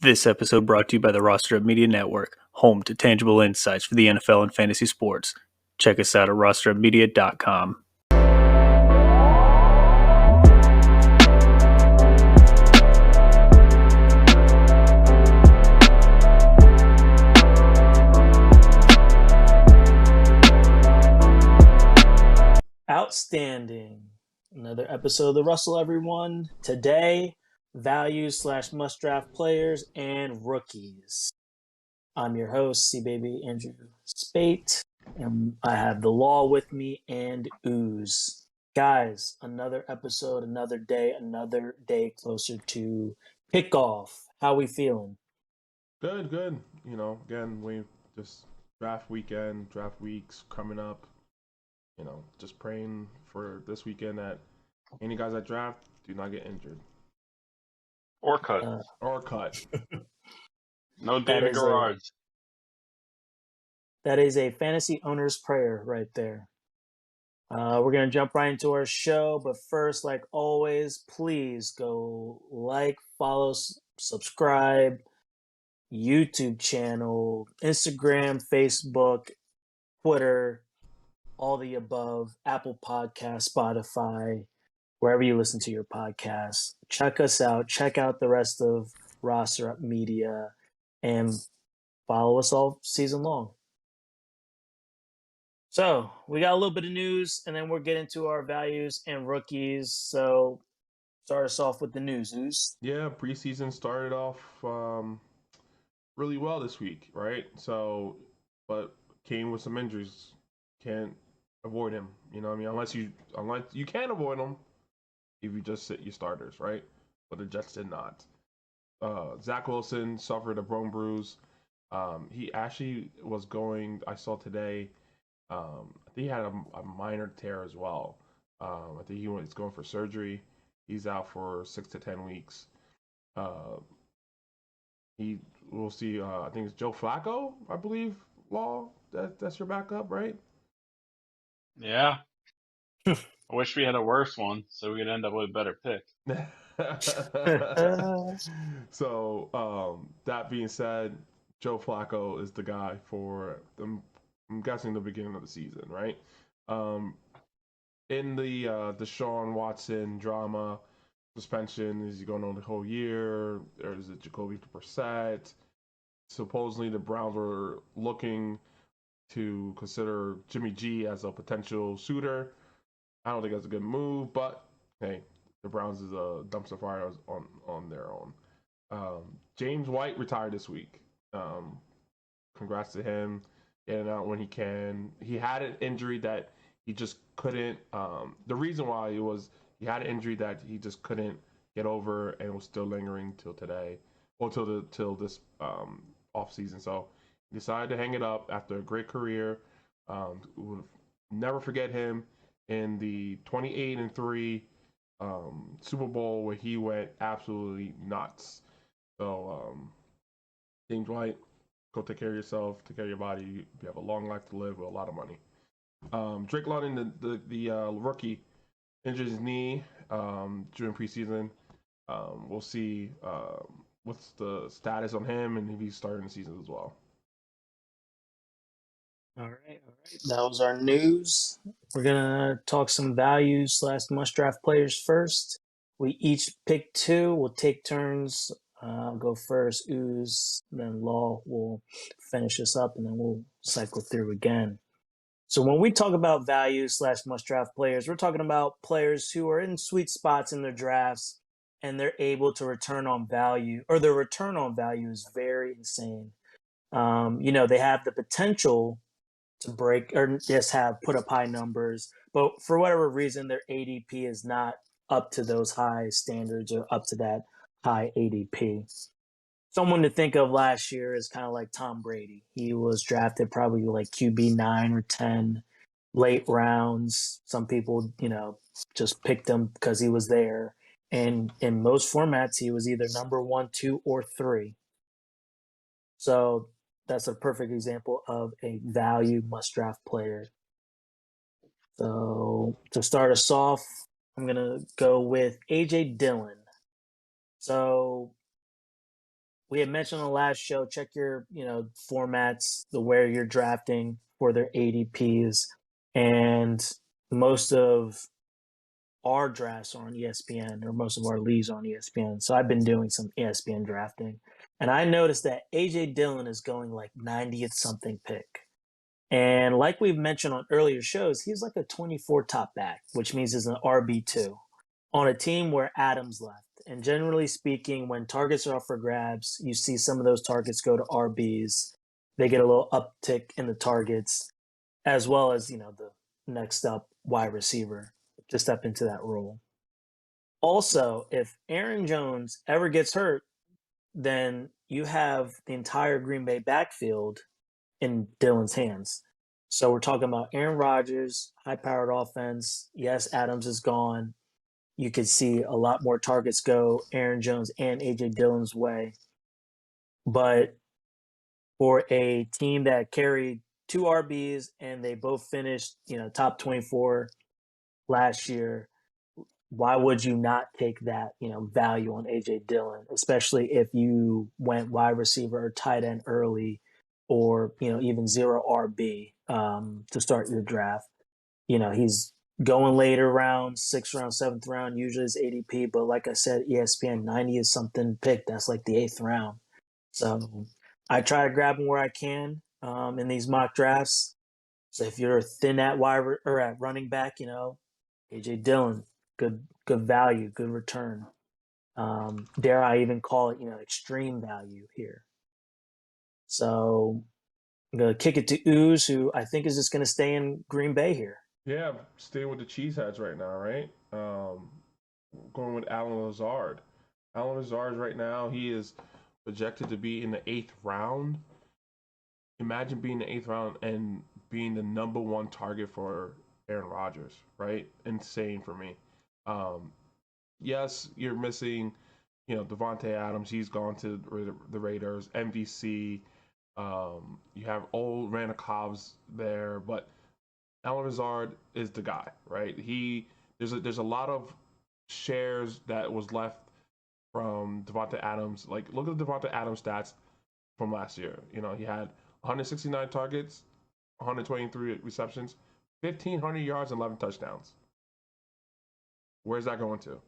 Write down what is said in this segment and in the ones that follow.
This episode brought to you by the Roster Up Media Network, home to tangible insights for the NFL and fantasy sports. Check us out at rosterupmedia.com. Outstanding. Another episode of the RUSL, everyone. Today, values/must draft players and rookies. I'm your host, C-Baby Andrew Spate, and I have the law with me and Ooze. Guys, another episode, another day closer to kickoff. How we feeling? Good. You know, again, we just draft weekend, draft weeks coming up. You know, just praying for this weekend that any guys that draft do not get injured Or cut. or cut. No David Garage. That is a fantasy owner's prayer right there. We're going to jump right into our show, but first, like always, please go like, follow, subscribe, YouTube channel, Instagram, Facebook, Twitter, all the above, Apple Podcast, Spotify, wherever you listen to your podcasts. Check us out. Check out the rest of Roster Up Media and follow us all season long. So we got a little bit of news, and then we'll get into our values and rookies. So start us off with the news. Yeah, preseason started off really well this week, right? So, but came with some injuries. Can't avoid him. You know what I mean? Unless you can avoid him if you just sit your starters, right? But the Jets did not. Zach Wilson suffered a bone bruise. He actually was going. I saw today. I think he had a minor tear as well. I think he's going for surgery. He's out for 6 to 10 weeks. We'll see. I think it's Joe Flacco, I believe. Law, that's your backup, right? Yeah. I wish we had a worse one so we could end up with a better pick. So, that being said, Joe Flacco is the guy for them. I'm guessing the beginning of the season, right? In the Deshaun Watson drama, suspension, is he going on the whole year? Or is it Jacoby Brissett? Supposedly, the Browns were looking to consider Jimmy G as a potential suitor. I don't think that's a good move, but hey, the Browns is a dumpster fire on their own. James White retired this week. Congrats to him, getting out when he can. He had an injury that he just couldn't. The reason why it was he had an injury that he just couldn't get over and was still lingering till today, or till this off season. So he decided to hang it up after a great career. We'll never forget him in the 28-3 Super Bowl where he went absolutely nuts. So James White, go take care of yourself, take care of your body. You have a long life to live with a lot of money. Drake London, the rookie, injured his knee during preseason. We'll see what's the status on him and if he's starting the season as well. All right. That was our news. We're gonna talk some values/must draft players first. We each pick two. We'll take turns. I'll go first. Ooze, then Law will finish us up, and then we'll cycle through again. So when we talk about values/must draft players, we're talking about players who are in sweet spots in their drafts and they're able to return on value, or their return on value is very insane. They have the potential to break or just have put up high numbers, but for whatever reason, their ADP is not up to those high standards or up to that high ADP. Someone to think of last year is kind of like Tom Brady. He was drafted probably like QB 9 or 10, late rounds. Some people, just picked him because he was there. And in most formats, he was either number 1, 2, or 3. So that's a perfect example of a value must draft player. So to start us off, I'm going to go with AJ Dillon. So we had mentioned on the last show, check your, formats, the where you're drafting for their ADPs. And most of our drafts are on ESPN, or most of our leagues are on ESPN. So I've been doing some ESPN drafting. And I noticed that AJ Dillon is going like 90th something pick. And like we've mentioned on earlier shows, he's like a 24 top back, which means he's an RB2 on a team where Adams left. And generally speaking, when targets are up for grabs, you see some of those targets go to RBs. They get a little uptick in the targets, as well as, the next up wide receiver to step into that role. Also, if Aaron Jones ever gets hurt, then you have the entire Green Bay backfield in Dylan's hands. So we're talking about Aaron Rodgers, high-powered offense. Yes, Adams is gone. You could see a lot more targets go Aaron Jones and AJ Dillon's way. But for a team that carried two RBs and they both finished, top 24 last year, why would you not take that, value on AJ Dillon, especially if you went wide receiver or tight end early, or even zero RB to start your draft? He's going later rounds, 6th round, 7th round, usually is ADP. But like I said, ESPN 90 is something pick. That's like the 8th round. So I try to grab him where I can in these mock drafts. So if you're thin at wide or at running back, AJ Dillon, good value, good return. Dare I even call it, extreme value here. So I'm gonna kick it to Ooze, who I think is just gonna stay in Green Bay here. Yeah, staying with the cheeseheads right now, right? Going with Alan Lazard. Alan Lazard right now, he is projected to be in the 8th round. Imagine being the 8th round and being the #1 target for Aaron Rodgers, right? Insane for me. Um, yes, you're missing, Devontae Adams. He's gone to the Raiders. MVC. You have old Randall Cobbs there, but Alan Lazard is the guy, right? There's a lot of shares that was left from Devontae Adams. Like, look at the Devontae Adams stats from last year. He had 169 targets, 123 receptions, 1,500 yards, and 11 touchdowns. Where's that going to?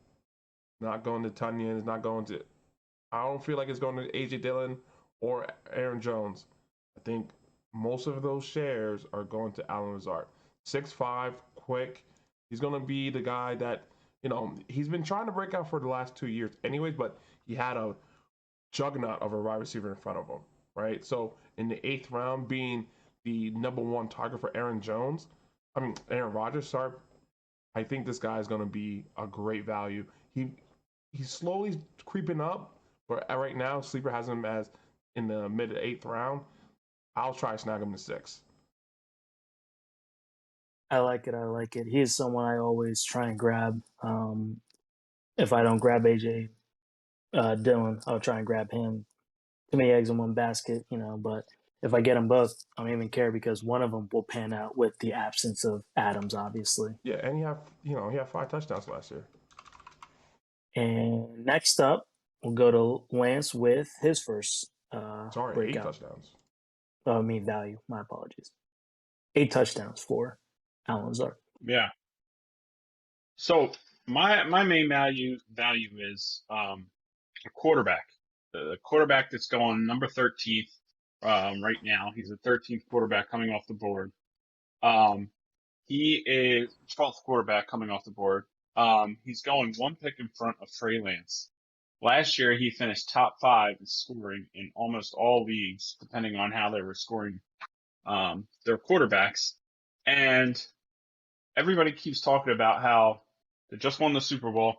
Not going to Tunyon. It's not going to. I don't feel like it's going to AJ Dillon or Aaron Jones. I think most of those shares are going to Alan Lazard. 6'5", quick. He's going to be the guy that, he's been trying to break out for the last 2 years anyways, but he had a juggernaut of a wide receiver in front of him, right? So in the 8th round, being the #1 target for Aaron Rodgers, sorry, I think this guy is going to be a great value. He's slowly creeping up, but right now, Sleeper has him as in the mid 8th round. I'll try to snag him to 6. I like it. I like it. He's someone I always try and grab. If I don't grab AJ Dillon, I'll try and grab him. Too many eggs in one basket, But if I get them both, I don't even care, because one of them will pan out with the absence of Adams, obviously. Yeah, and he had 5 touchdowns last year. And next up, we'll go to Lance with his first Sorry, breakout. 8 touchdowns. Value. My apologies. 8 touchdowns for Alan Lazard. Yeah. So my main value is a quarterback. The quarterback that's going number 13th right now. He's the 13th quarterback coming off the board. He is 12th quarterback coming off the board. He's going one pick in front of Trey Lance. Last year, he finished top 5 in scoring in almost all leagues, depending on how they were scoring their quarterbacks. And everybody keeps talking about how they just won the Super Bowl.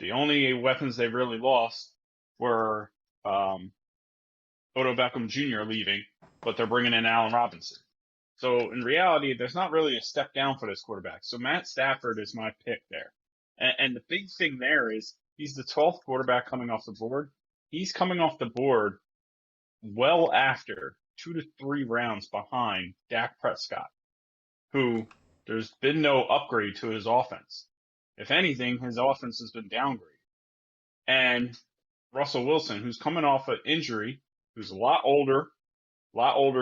The only weapons they really lost were Odell Beckham Jr. leaving, but they're bringing in Allen Robinson. So in reality, there's not really a step down for this quarterback. So Matt Stafford is my pick there. And the big thing there is he's the 12th quarterback coming off the board. He's coming off the board well after 2 to 3 rounds behind Dak Prescott, who there's been no upgrade to his offense. If anything, his offense has been downgraded. And Russell Wilson, who's coming off an injury, who's a lot older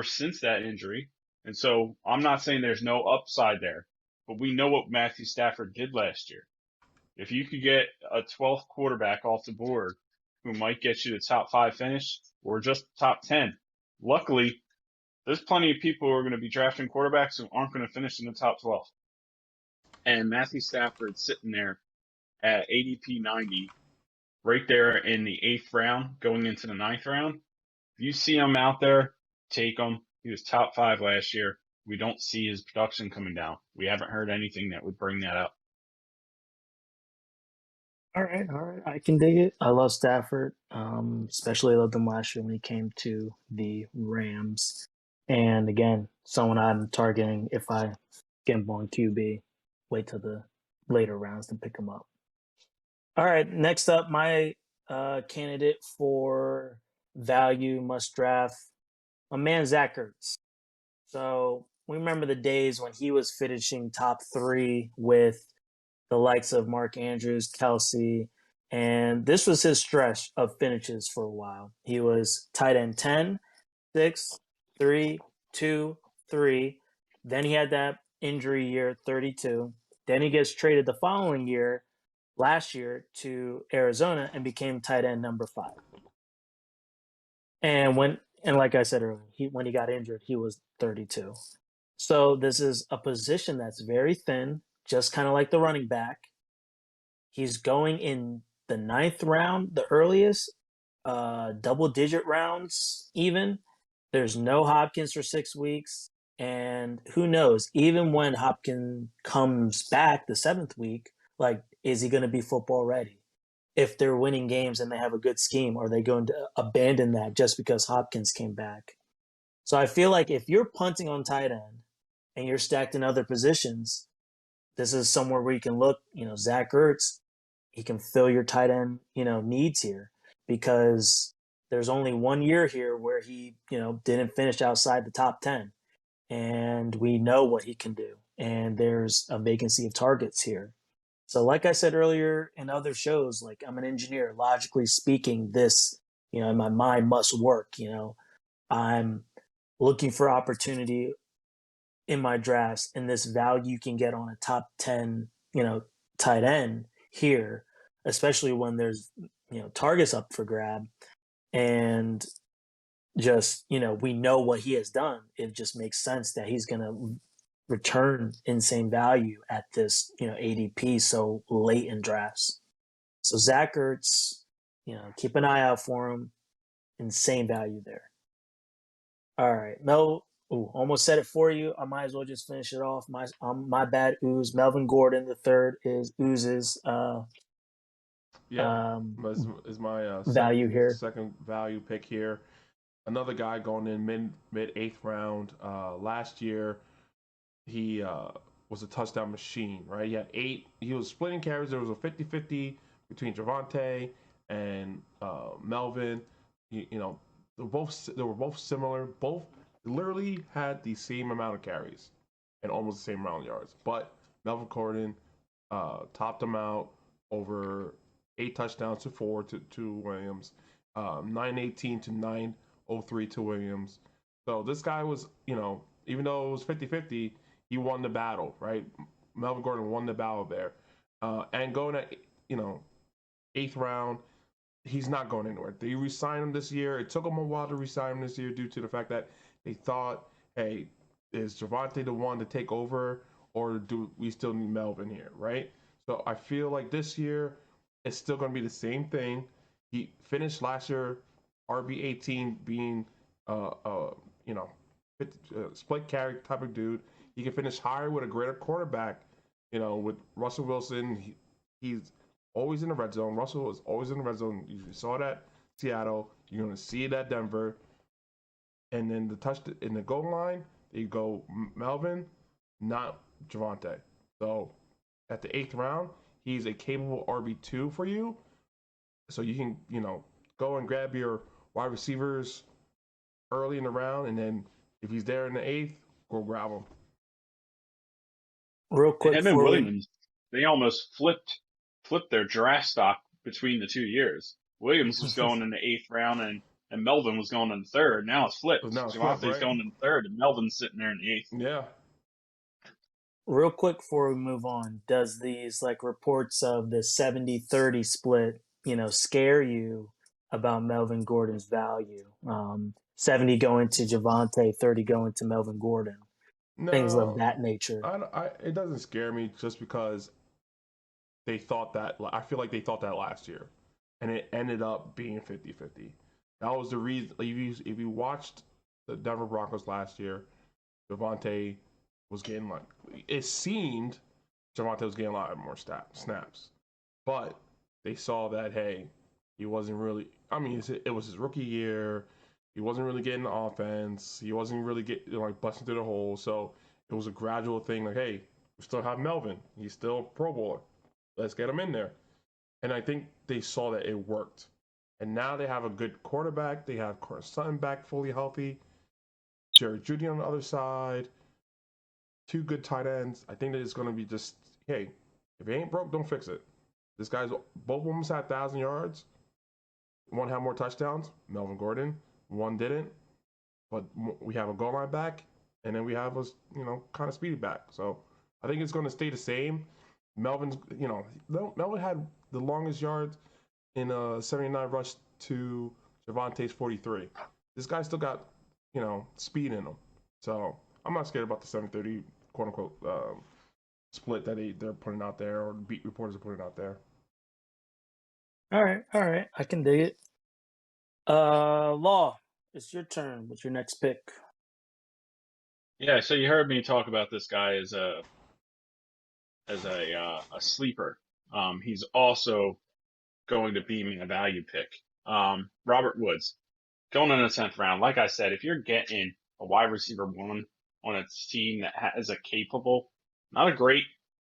since that injury. And so I'm not saying there's no upside there, but we know what Matthew Stafford did last year. If you could get a 12th quarterback off the board who might get you the top 5 finish or just top 10, luckily, there's plenty of people who are going to be drafting quarterbacks who aren't going to finish in the top 12. And Matthew Stafford's sitting there at ADP 90, right there in the 8th round, going into the 9th round. If you see him out there, take him. He was top 5 last year. We don't see his production coming down. We haven't heard anything that would bring that up. All right, I can dig it. I love Stafford. Especially loved him last year when he came to the Rams. And again, someone I'm targeting if I get him on QB. Wait till the later rounds to pick him up. All right, next up, my candidate for value must draft, my man Zach Ertz. So we remember the days when he was finishing top 3 with the likes of Mark Andrews, Kelsey, and this was his stretch of finishes for a while. He was tight end 10, 6, 3, 2, 3. Then he had that injury year, 32. Then he gets traded the following year, last year, to Arizona and became tight end number 5. And like I said earlier, when he got injured, he was 32. So this is a position that's very thin, just kind of like the running back. He's going in the 9th round, the earliest, double-digit rounds even. There's no Hopkins for 6 weeks. And who knows, even when Hopkins comes back the 7th week, like, is he going to be football ready? If they're winning games and they have a good scheme, are they going to abandon that just because Hopkins came back? So I feel like if you're punting on tight end and you're stacked in other positions, this is somewhere where you can look, Zach Ertz, he can fill your tight end, needs here, because there's only 1 year here where he, didn't finish outside the top 10. And we know what he can do. And there's a vacancy of targets here. So like I said earlier in other shows, like, I'm an engineer, logically speaking, this, in my mind must work. I'm looking for opportunity in my drafts, and this value you can get on a top 10, tight end here, especially when there's, targets up for grab. And just, we know what he has done. It just makes sense that he's going to return insane value at this, ADP so late in drafts. So Zach Ertz, keep an eye out for him. Insane value there. All right, Mel. Ooh, almost said it for you. I might as well just finish it off. My bad, Ooze. Melvin Gordon the third is Ooze's Yeah, is my value here. second value pick here. Another guy going in mid 8th round. Last year, he was a touchdown machine, right? He had 8. He was splitting carries. There was a 50-50 between Javonte and Melvin. They were both similar. Both literally had the same amount of carries and almost the same amount of yards. But Melvin Gordon topped them out over 8 touchdowns to 4 to Williams, 918 to 903 to Williams. So this guy was, even though it was 50-50, he won the battle, right? Melvin Gordon won the battle there. And going at, 8th round, he's not going anywhere. They re-signed him this year. It took them a while to re-sign him this year due to the fact that they thought, hey, is Javonte the one to take over, or do we still need Melvin here, right? So I feel like this year it's still going to be the same thing. He finished last year RB18 being split carry type of dude. He can finish higher with a greater quarterback. With Russell Wilson, he's always in the red zone. Russell is always in the red zone. You saw that Seattle. You're going to see it at Denver. And then in the goal line, you go Melvin, not Javonte. So at the 8th round, he's a capable RB2 for you. So you can, go and grab your wide receivers early in the round, and then if he's there in the 8th, go grab him. Real quick, Him and Williams, they almost flipped their draft stock between the 2 years. Williams was going in the 8th round and Melvin was going in the 3rd. Now it's flipped. Now it's flip, Javante's right? going in the 3rd and Melvin's sitting there in the 8th. Yeah. Real quick before we move on, does these like reports of the 70-30 split, scare you about Melvin Gordon's value? 70 going to Javante, 30 going to Melvin Gordon, things of No, that nature. it doesn't scare me just because they thought that. I feel like they thought that last year, and it ended up being 50-50. That was the reason. If you watched the Denver Broncos last year, Javante was getting like it seemed Javante was getting a lot more snaps, but they saw that hey, he wasn't really. I mean, it was his rookie year. He wasn't really getting the offense. He wasn't really getting like busting through the hole. So it was a gradual thing. Like, hey, we still have Melvin. He's still a Pro Bowler. Let's get him in there. And I think they saw that it worked. And now they have a good quarterback. They have Sutton back fully healthy. Jerry Judy on the other side. 2 good tight ends. I think that it's going to be just, hey, if it ain't broke, don't fix it. This guy's both of them had 1,000 yards. One had more touchdowns, Melvin Gordon. One didn't. But we have a goal line back, and then we have a kind of speedy back. So I think it's going to stay the same. Melvin had the longest yards in a 79 rush to Javante's 43. This guy still got speed in him. So I'm not scared about the 730 quote unquote split that they're putting out there or beat reporters are putting out there. All right, I can dig it. Law, it's your turn. What's your next pick? Yeah, so you heard me talk about this guy as a sleeper. He's also going to be my value pick. Robert Woods going in the 10th round. Like I said, if you're getting a wide receiver 1 on a team that has a capable, not a great,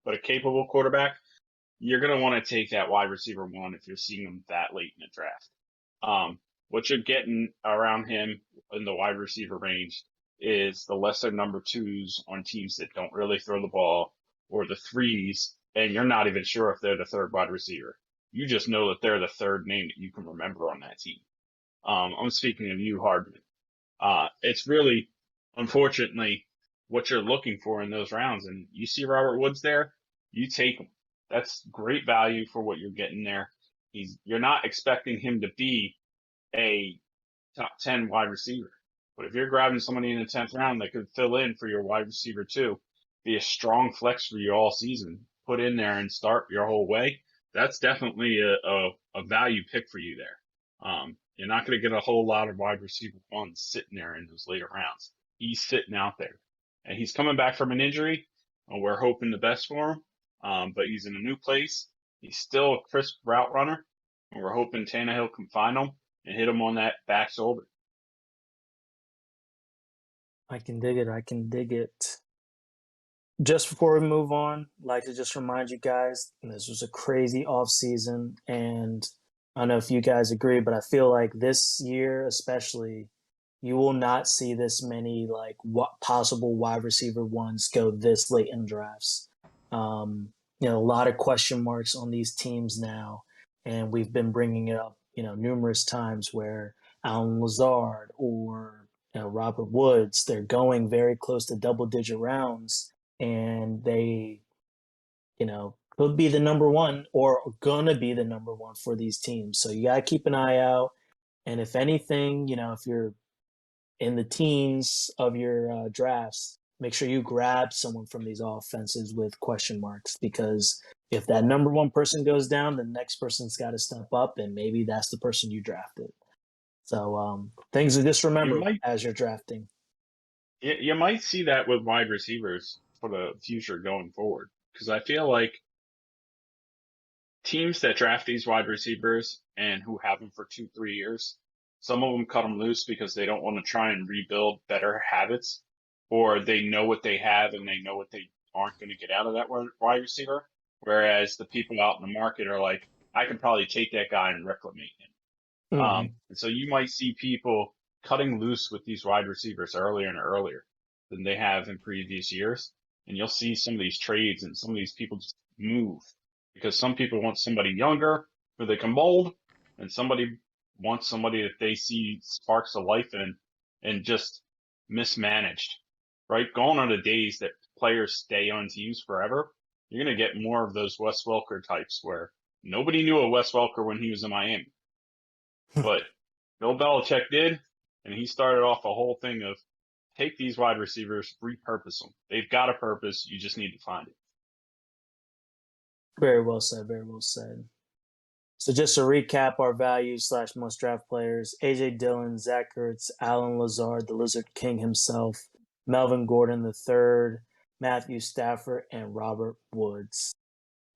but a capable quarterback, you're going to want to take that wide receiver 1 if you're seeing him that late in the draft. What you're getting around him in the wide receiver range is the lesser number 2s on teams that don't really throw the ball, or the 3s, and you're not even sure if they're the 3rd wide receiver. You just know that they're the 3rd name that you can remember on that team. I'm speaking of you, Hardman. It's really, unfortunately, what you're looking for in those rounds. And you see Robert Woods there, you take him. That's great value for what you're getting there. You're not expecting him to be a top 10 wide receiver. But if you're grabbing somebody in the 10th round that could fill in for your wide receiver 2, be a strong flex for you all season, put in there and start your whole way, that's definitely a value pick for you there. You're not going to get a whole lot of wide receiver 1s sitting there in those later rounds. He's sitting out there. And he's coming back from an injury. And we're hoping the best for him. But he's in a new place. He's still a crisp route runner. And we're hoping Tannehill can find him and hit him on that back shoulder. I can dig it. Just before we move on, I'd like to just remind you guys, this was a crazy off season, and I don't know if you guys agree, but I feel like this year especially, you will not see this many like possible wide receiver 1s go this late in drafts. A lot of question marks on these teams now, and we've been bringing it up, numerous times where Alan Lazard or Robert Woods, they're going very close to double-digit rounds, and they, could be the number 1 or gonna be the number 1 for these teams. So you gotta keep an eye out. And if anything, if you're in the teens of your drafts, make sure you grab someone from these offenses with question marks, because if that number 1 person goes down, the next person's got to step up, and maybe that's the person you drafted. So things to just remember as you're drafting. You might see that with wide receivers for the future going forward, because I feel like teams that draft these wide receivers and who have them for 2-3 years, some of them cut them loose because they don't want to try and rebuild better habits, or they know what they have and they know what they aren't going to get out of that wide receiver. Whereas the people out in the market are like, I can probably take that guy and reclimate him. And so you might see people cutting loose with these wide receivers earlier and earlier than they have in previous years. And you'll see some of these trades and some of these people just move because some people want somebody younger who they can mold, and somebody wants somebody that they see sparks of life in and just mismanaged, right? Going on the days that players stay on teams forever, you're going to get more of those Wes Welker types where nobody knew a Wes Welker when he was in Miami, but Bill Belichick did, and he started off a whole thing of take these wide receivers, repurpose them. They've got a purpose. You just need to find it. Very well said. Very well said. So just to recap our values / must draft players: AJ Dillon, Zach Ertz, Alan Lazard, the Lizard King himself, Melvin Gordon III, Matthew Stafford, and Robert Woods.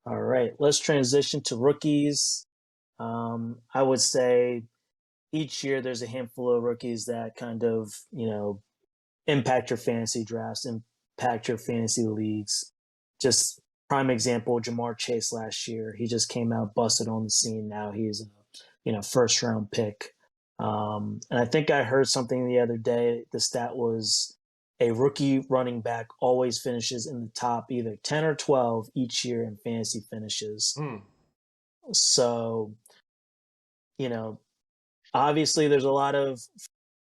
All right, let's transition to rookies. I would say each year there's a handful of rookies that kind of, impact your fantasy drafts, impact your fantasy leagues. Just prime example, Jamar Chase last year. He just came out busted on the scene. Now he's a first round pick. And I think I heard something the other day. The stat was a rookie running back always finishes in the top either 10 or 12 each year in fantasy finishes. So, obviously there's a lot of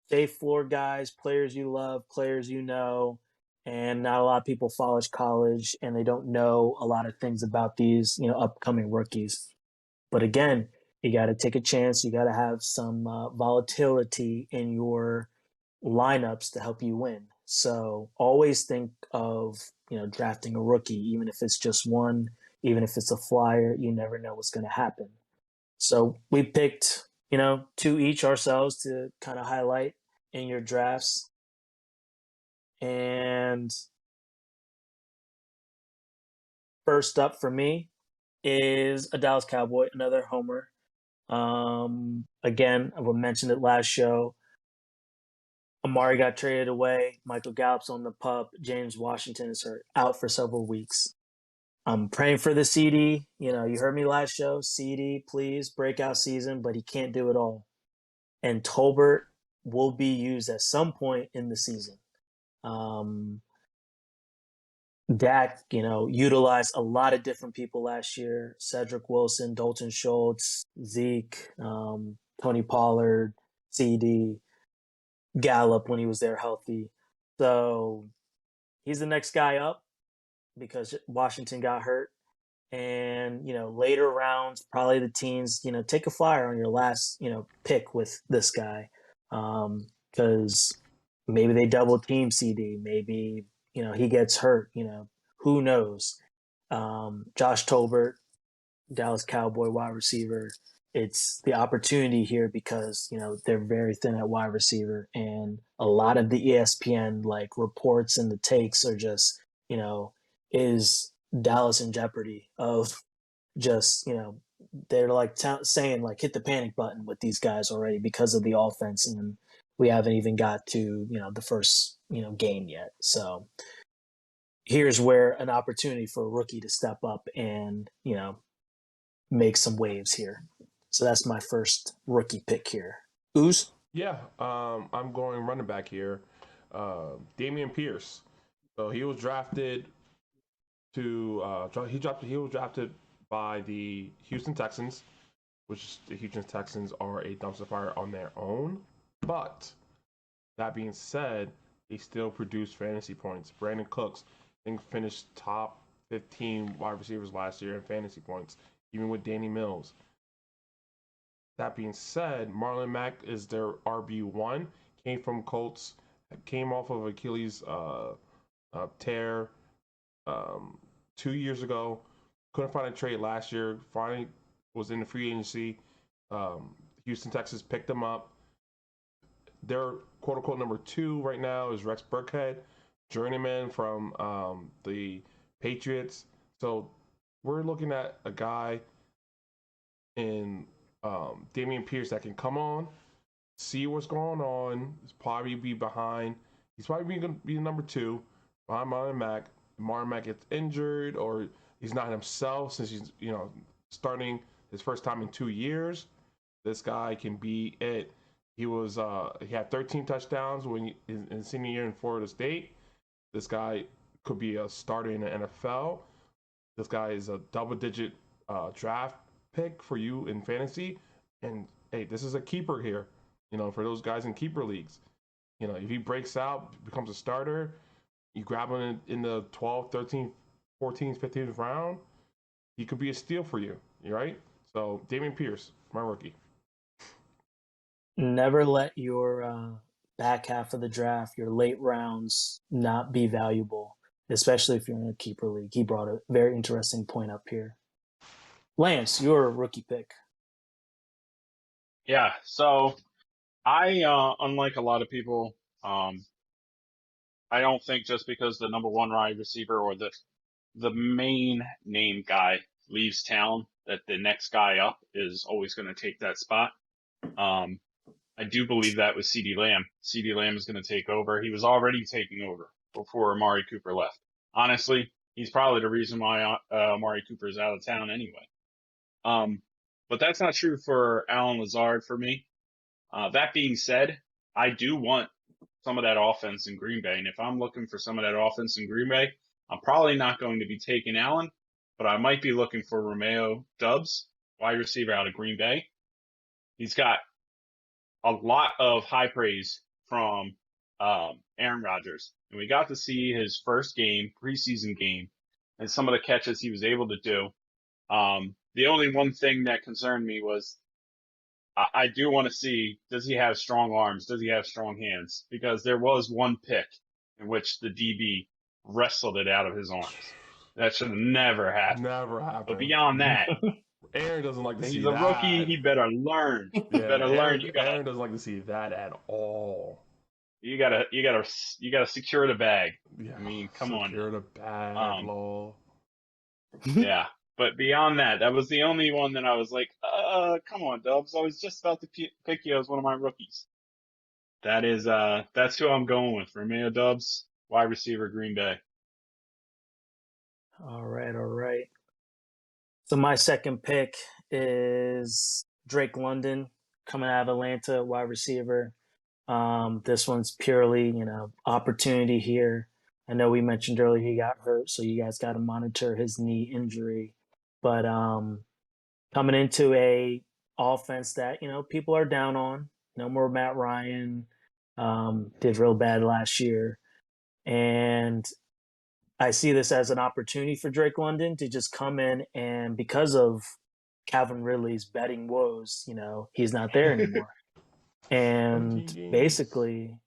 safe floor guys, players you love, players you know, and not a lot of people follow college and they don't know a lot of things about these, upcoming rookies. But again, you got to take a chance. You got to have some volatility in your lineups to help you win. So always think of, drafting a rookie, even if it's just one, even if it's a flyer, you never know what's going to happen. So we picked, two each ourselves to kind of highlight in your drafts. And first up for me is a Dallas Cowboy, another homer. Again, I mentioned it last show. Amari got traded away. Michael Gallup's on the pup. James Washington is hurt, out for several weeks. I'm praying for the CD. You heard me last show. CD, please, breakout season, but he can't do it all. And Tolbert will be used at some point in the season. Dak, utilized a lot of different people last year. Cedric Wilson, Dalton Schultz, Zeke, Tony Pollard, CD, Gallup when he was there healthy. So he's the next guy up because Washington got hurt. And, later rounds, probably the teens, take a flyer on your last, pick with this guy. Because maybe they double team CD. Maybe, he gets hurt, who knows? Josh Tolbert, Dallas Cowboy wide receiver. It's the opportunity here because, they're very thin at wide receiver. And a lot of the ESPN reports and the takes are just, is Dallas in jeopardy of just, they're saying hit the panic button with these guys already because of the offense. And we haven't even got to, the first, game yet. So here's where an opportunity for a rookie to step up and, make some waves here. So that's my first rookie pick here. Ooze? Yeah, I'm going running back here. Damian Pierce. So he was drafted he was drafted by the Houston Texans, which the Houston Texans are a dumpster fire on their own. But that being said, they still produce fantasy points. Brandon Cooks, I think, finished top 15 wide receivers last year in fantasy points, even with Danny Mills. That being said, Marlon Mack is their RB1. Came from Colts, came off of Achilles tear 2 years ago. Couldn't find a trade last year. Finally was in the free agency. Houston, Texas picked him up. Their quote unquote number 2 right now is Rex Burkhead, journeyman from the Patriots. So we're looking at a guy in Damian Pierce that can come on, see what's going on. He's probably be behind. He's probably going to be number 2 behind Marlon Mack. Marlon Mack gets injured or he's not himself since he's starting his first time in 2 years. This guy can be it. He had 13 touchdowns when in senior year in Florida State. This guy could be a starter in the NFL. This guy is a double-digit draft pick for you in fantasy. And hey, this is a keeper here. For those guys in keeper leagues, if he breaks out, becomes a starter, you grab him in the 12th, 13th, 14th, 15th round, he could be a steal for you. Right? So Damian Pierce, my rookie. Never let your back half of the draft, your late rounds, not be valuable, especially if you're in a keeper league. He brought a very interesting point up here. Lance, your rookie pick. Yeah. So I, unlike a lot of people, I don't think just because the number one wide receiver or the main name guy leaves town that the next guy up is always going to take that spot. I do believe that with CeeDee Lamb. CeeDee Lamb is going to take over. He was already taking over before Amari Cooper left. Honestly, he's probably the reason why Amari Cooper is out of town anyway. But that's not true for Alan Lazard for me. That being said, I do want some of that offense in Green Bay. And if I'm looking for some of that offense in Green Bay, I'm probably not going to be taking Allen, but I might be looking for Romeo Dubs, wide receiver out of Green Bay. He's got a lot of high praise from Aaron Rodgers. And we got to see his first game, preseason game, and some of the catches he was able to do. The only one thing that concerned me was I do want to see, does he have strong arms? Does he have strong hands? Because there was one pick in which the DB wrestled it out of his arms. That should have never happened. Never But happened. beyond that, Aaron doesn't like to see he's that. a rookie. He better learn. He Yeah, better learn. Aaron doesn't like to see that at all. You gotta secure the bag. Yeah, I mean, come on. Secure the bag, lol. Yeah. But beyond that, that was the only one that I was like, come on, Dubs. I was just about to pick you as one of my rookies. That's who I'm going with. Romeo Dubs, wide receiver, Green Bay. All right. So my second pick is Drake London, coming out of Atlanta, wide receiver. This one's purely, opportunity here. I know we mentioned earlier he got hurt, so you guys got to monitor his knee injury. But coming into a offense that people are down on. No more Matt Ryan. Did real bad last year, and I see this as an opportunity for Drake London to just come in, and because of Calvin Ridley's betting woes, he's not there anymore. And basically,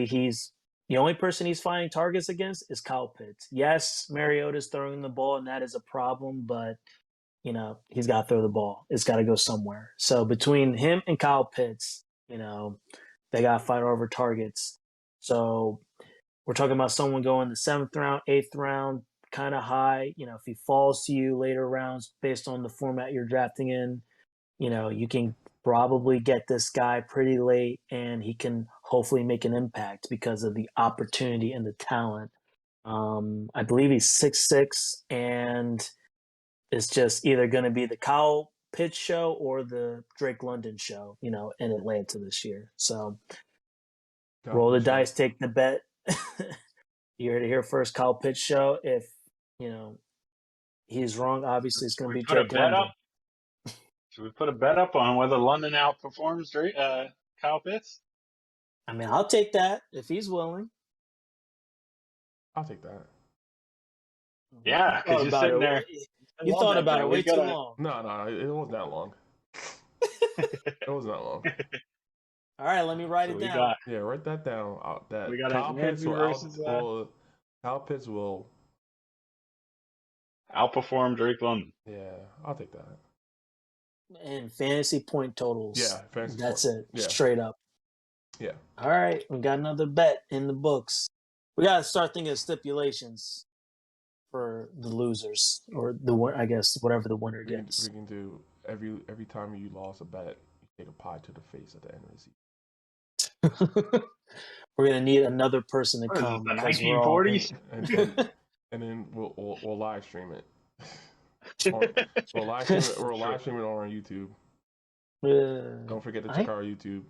he's the only person he's finding targets against is Kyle Pitts. Yes, Mariota's throwing the ball, and that is a problem, but he's got to throw the ball. It's got to go somewhere. So between him and Kyle Pitts, they got to fight over targets. So we're talking about someone going the 7th round, 8th round, kind of high. If he falls to you later rounds based on the format you're drafting in, you can probably get this guy pretty late, and he can hopefully make an impact because of the opportunity and the talent. I believe he's 6'6", and it's just either going to be the Kyle Pitts show or the Drake London show, in Atlanta this year. So roll the dice, take the bet. You heard it here first, Kyle Pitts show. If, he's wrong, obviously it's going to be Drake London. Should we put a bet up on whether London outperforms Kyle Pitts? I mean, I'll take that if he's willing. I'll take that. Yeah, because you're sitting there. You thought about it way too long. No, it wasn't that long. It wasn't that long. All right, let me write it down. Write that down. That we got Kyle Pitts Kyle Pitts will outperform Drake London. Yeah, I'll take that. And fantasy point totals. Yeah, fantasy that's point. it. Yeah. Straight up. Yeah. All right, we got another bet in the books. We got to start thinking of stipulations for the losers, or I guess whatever the winner gets. We can do every time you lost a bet, you take a pie to the face at the end of the season. We're gonna need another person to come. The 1940s, and then we'll live stream it. We'll live stream it on our YouTube. Don't forget to check our YouTube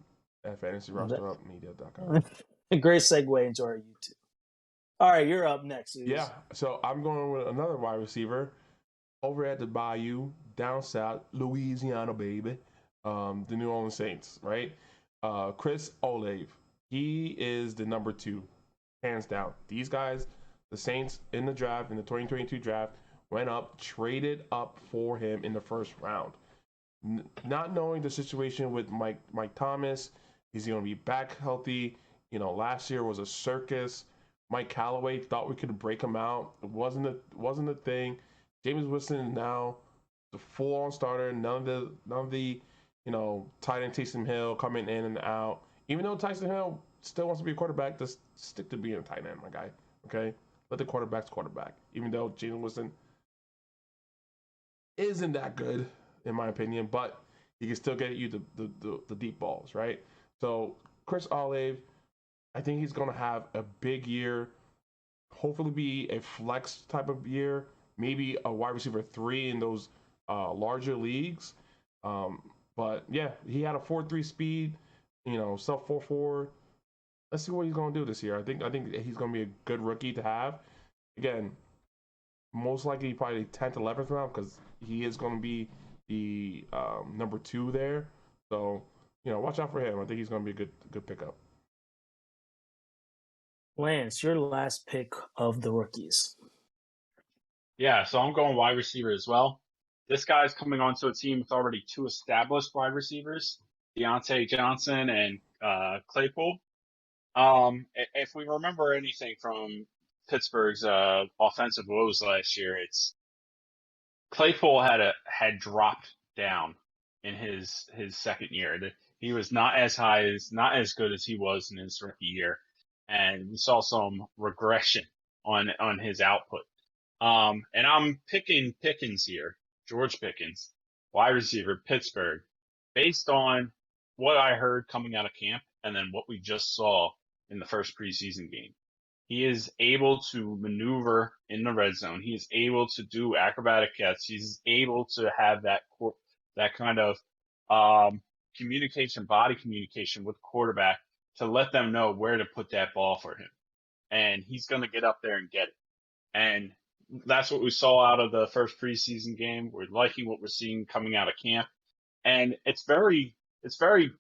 at fantasyrosterupmedia.com. A great segue into our YouTube. All right, you're up next. Uzi. Yeah, so I'm going with another wide receiver. over at the Bayou, down south, Louisiana, baby, the New Orleans Saints, right? Chris Olave, he is the number two, hands down. These guys, the Saints in the draft, in the 2022 draft, went up, traded up for him in the first round. Not knowing the situation with Mike Thomas, he's going to be back healthy. Last year was a circus. Mike Callaway thought we could break him out. It wasn't a thing. James Winston now the full on starter. None of the tight end Taysom Hill coming in and out. Even though Tyson Hill still wants to be a quarterback, just stick to being a tight end, my guy. Okay, let the quarterback's quarterback. Even though James Winston isn't that good in my opinion, but he can still get you the deep balls, right? So Chris Olave, I think he's going to have a big year. Hopefully, be a flex type of year, maybe a wide receiver 3 in those larger leagues. Um, but yeah, he had a 4.3 speed, sub 4.4. Let's see what he's going to do this year. I think he's going to be a good rookie to have. Again, most likely probably 10th, 11th round because he is going to be the number 2 there. So watch out for him. I think he's going to be a good pickup. Lance, your last pick of the rookies. Yeah, so I'm going wide receiver as well. This guy's coming onto a team with already 2 established wide receivers, Deontay Johnson and Claypool. If we remember anything from Pittsburgh's offensive woes last year, it's Claypool had dropped down in his second year. He was not as good as he was in his rookie year, and we saw some regression on his output. And I'm picking Pickens here, George Pickens, wide receiver, Pittsburgh, based on what I heard coming out of camp and then what we just saw in the first preseason game. He is able to maneuver in the red zone. He is able to do acrobatic cuts. He's able to have that kind of body communication with the quarterback to let them know where to put that ball for him. And he's going to get up there and get it. And that's what we saw out of the first preseason game. We're liking what we're seeing coming out of camp. And it's very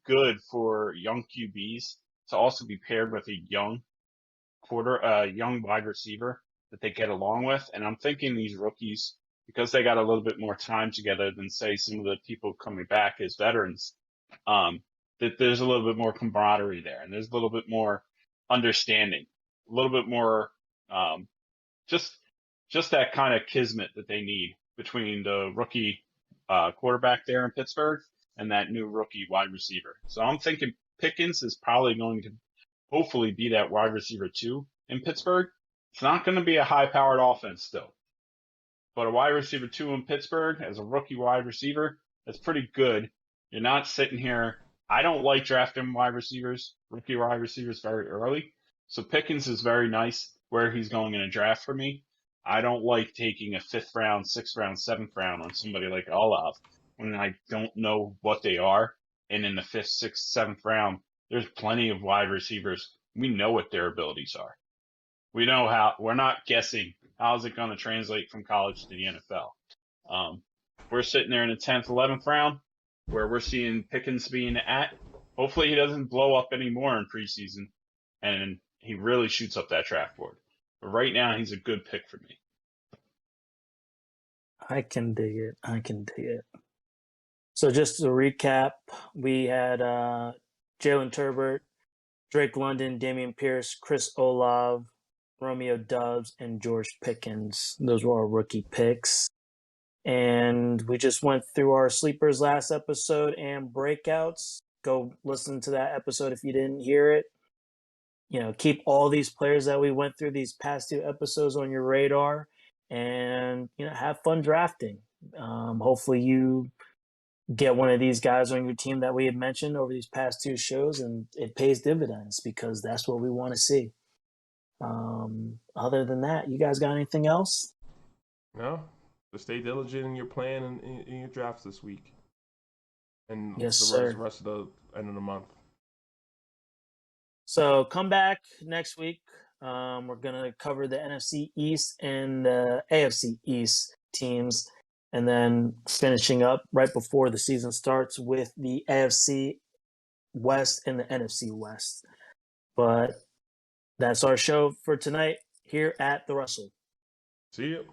good for young QBs to also be paired with a young wide receiver that they get along with. And I'm thinking these rookies, because they got a little bit more time together than say some of the people coming back as veterans, that there's a little bit more camaraderie there, and there's a little bit more understanding, a little bit more just that kind of kismet that they need between the rookie quarterback there in Pittsburgh and that new rookie wide receiver. So I'm thinking Pickens is probably going to hopefully be that wide receiver 2 in Pittsburgh. It's not going to be a high-powered offense still, but a wide receiver 2 in Pittsburgh as a rookie wide receiver, that's pretty good. You're not sitting here. I don't like drafting rookie wide receivers very early. So Pickens is very nice where he's going in a draft for me. I don't like taking a 5th round, 6th round, 7th round on somebody like Olav when I don't know what they are. And in the 5th, 6th, 7th round, there's plenty of wide receivers. We know what their abilities are. We know how. We're not guessing how is it going to translate from college to the NFL. We're sitting there in the 10th, 11th round where we're seeing Pickens being at. Hopefully he doesn't blow up anymore in preseason and he really shoots up that draft board. But right now he's a good pick for me. I can dig it. So just to recap, we had Jalen Turbert, Drake London, Damian Pierce, Chris Olave, Romeo Doubs, and George Pickens. Those were our rookie picks. And we just went through our sleepers last episode and breakouts. Go listen to that episode if you didn't hear it. Keep all these players that we went through these past 2 episodes on your radar and, have fun drafting. Hopefully you get one of these guys on your team that we had mentioned over these past 2 shows and it pays dividends because that's what we want to see. Other than that, you guys got anything else? No, but stay diligent in your plan and in your drafts this week, and Yes, the sir. rest of the end of the month. So come back next week. We're gonna cover the NFC East and the AFC East teams and then finishing up right before the season starts with the AFC West and the NFC West. But that's our show for tonight here at the RUSL. See you.